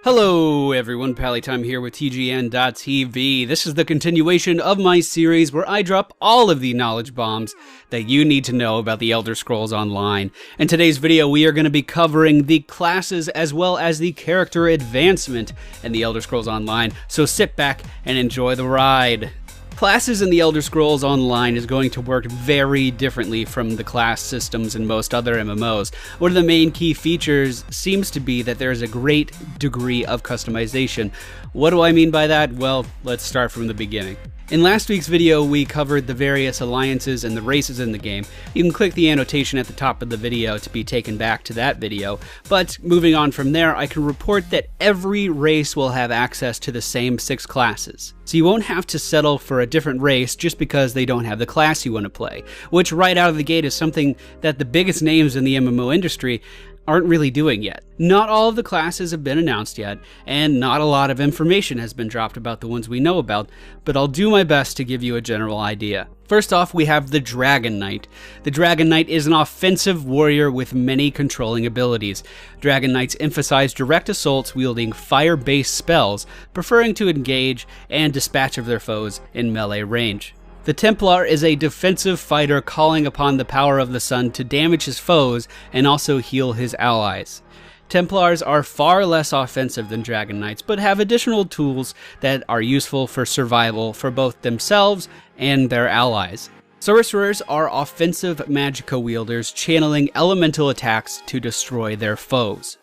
Hello everyone, Pallytime here with TGN.TV. This is the continuation of my series where I drop all of the knowledge bombs that you need to know about the Elder Scrolls Online. In today's video, we are going to be covering the classes as well as the character advancement in the Elder Scrolls Online, so sit back and enjoy the ride. Classes in the Elder Scrolls Online is going to work very differently from the class systems in most other MMOs. One of the main key features seems to be that there is a great degree of customization. What do I mean by that? Well, let's start from the beginning. In last week's video, we covered the various alliances and the races in the game. You can click the annotation at the top of the video to be taken back to that video. But moving on from there, I can report that every race will have access to the same 6 classes. So you won't have to settle for a different race just because they don't have the class you want to play, which right out of the gate is something that the biggest names in the MMO industry aren't really doing yet. Not all of the classes have been announced yet, and not a lot of information has been dropped about the ones we know about, but I'll do my best to give you a general idea. First off, we have the Dragon Knight. The Dragon Knight is an offensive warrior with many controlling abilities. Dragon Knights emphasize direct assaults wielding fire-based spells, preferring to engage and dispatch of their foes in melee range. The Templar is a defensive fighter calling upon the power of the sun to damage his foes and also heal his allies. Templars are far less offensive than Dragon Knights, but have additional tools that are useful for survival for both themselves and their allies. Sorcerers are offensive magicka wielders channeling elemental attacks to destroy their foes.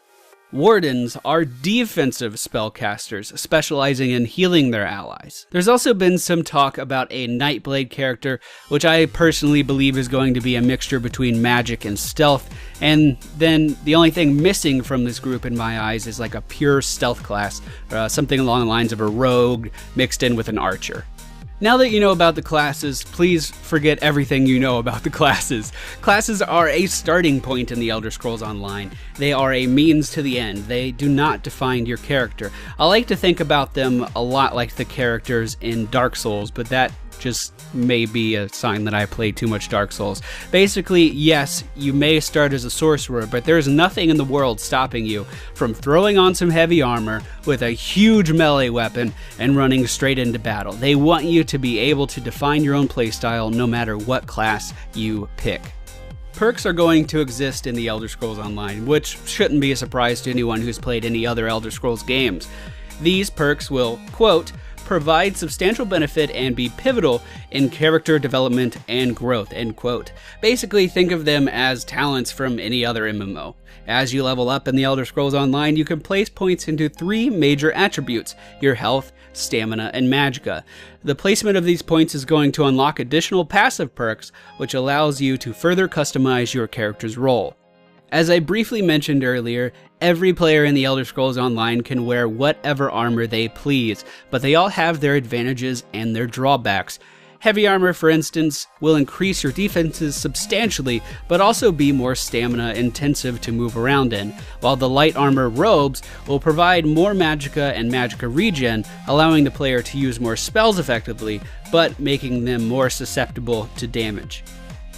Wardens are defensive spellcasters, specializing in healing their allies. There's also been some talk about a Nightblade character, which I personally believe is going to be a mixture between magic and stealth, and then the only thing missing from this group in my eyes is like a pure stealth class, something along the lines of a rogue mixed in with an archer. Now that you know about the classes, please forget everything you know about the classes. Classes are a starting point in the Elder Scrolls Online. They are a means to the end. They do not define your character. I like to think about them a lot like the characters in Dark Souls, but that just may be a sign that I play too much Dark Souls. Basically, yes, you may start as a sorcerer, but there's nothing in the world stopping you from throwing on some heavy armor with a huge melee weapon and running straight into battle. They want you to be able to define your own playstyle no matter what class you pick. Perks are going to exist in the Elder Scrolls Online, which shouldn't be a surprise to anyone who's played any other Elder Scrolls games. These perks will, quote, provide substantial benefit and be pivotal in character development and growth, end quote. Basically, think of them as talents from any other MMO. As you level up in the Elder Scrolls Online, you can place points into 3 major attributes: your health, stamina, and magicka. The placement of these points is going to unlock additional passive perks, which allows you to further customize your character's role. As I briefly mentioned earlier, every player in the Elder Scrolls Online can wear whatever armor they please, but they all have their advantages and their drawbacks. Heavy armor, for instance, will increase your defenses substantially, but also be more stamina intensive to move around in, while the light armor robes will provide more magicka and magicka regen, allowing the player to use more spells effectively, but making them more susceptible to damage.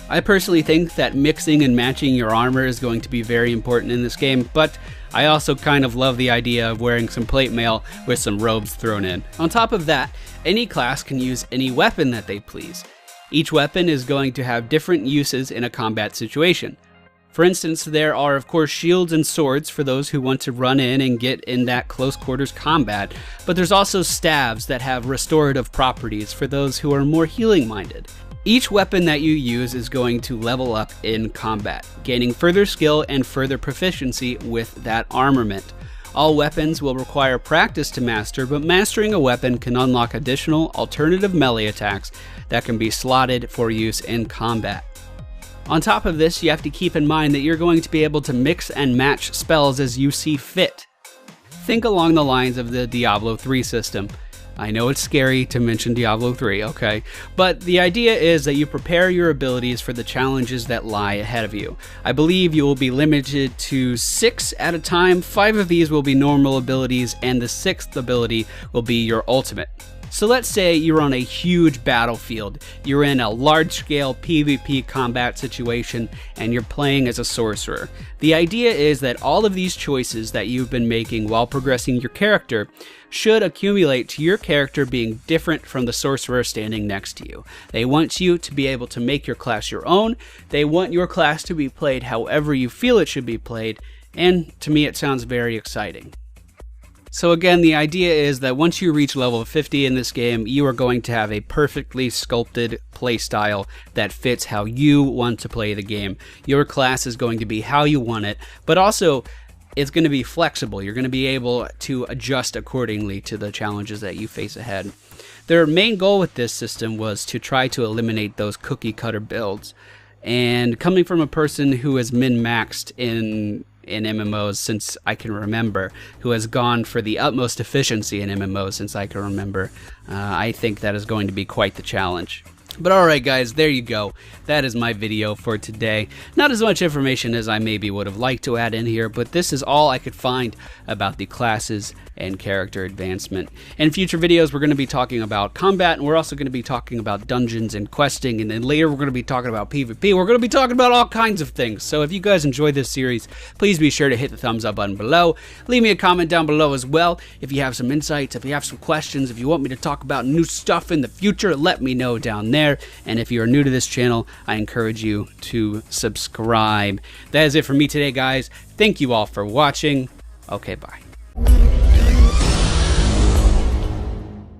I personally think that mixing and matching your armor is going to be very important in this game, but I also kind of love the idea of wearing some plate mail with some robes thrown in. On top of that, any class can use any weapon that they please. Each weapon is going to have different uses in a combat situation. For instance, there are of course shields and swords for those who want to run in and get in that close quarters combat, but there's also staves that have restorative properties for those who are more healing minded. Each weapon that you use is going to level up in combat, gaining further skill and further proficiency with that armament. All weapons will require practice to master, but mastering a weapon can unlock additional alternative melee attacks that can be slotted for use in combat. On top of this, you have to keep in mind that you're going to be able to mix and match spells as you see fit. Think along the lines of the Diablo 3 system. I know it's scary to mention Diablo 3, okay? But the idea is that you prepare your abilities for the challenges that lie ahead of you. I believe you will be limited to 6 at a time. 5 of these will be normal abilities, and the 6th ability will be your ultimate. So let's say you're on a huge battlefield, you're in a large-scale PvP combat situation, and you're playing as a sorcerer. The idea is that all of these choices that you've been making while progressing your character should accumulate to your character being different from the sorcerer standing next to you. They want you to be able to make your class your own, they want your class to be played however you feel it should be played, and to me it sounds very exciting. So again, the idea is that once you reach level 50 in this game, you are going to have a perfectly sculpted playstyle that fits how you want to play the game. Your class is going to be how you want it, but also it's going to be flexible. You're going to be able to adjust accordingly to the challenges that you face ahead. Their main goal with this system was to try to eliminate those cookie cutter builds. And coming from a person who has min-maxed in MMOs since I can remember, who has gone for the utmost efficiency in MMOs since I can remember, I think that is going to be quite the challenge. But alright guys, there you go. That is my video for today. Not as much information as I maybe would have liked to add in here, but this is all I could find about the classes and character advancement. In future videos, we're going to be talking about combat, and we're also going to be talking about dungeons and questing, and then later we're going to be talking about PvP. We're going to be talking about all kinds of things. So if you guys enjoyed this series, please be sure to hit the thumbs up button below. Leave me a comment down below as well. If you have some insights, if you have some questions, if you want me to talk about new stuff in the future, let me know down there. And if you're new to this channel, I encourage you to subscribe. That is it for me today, guys. Thank you all for watching. Okay, bye.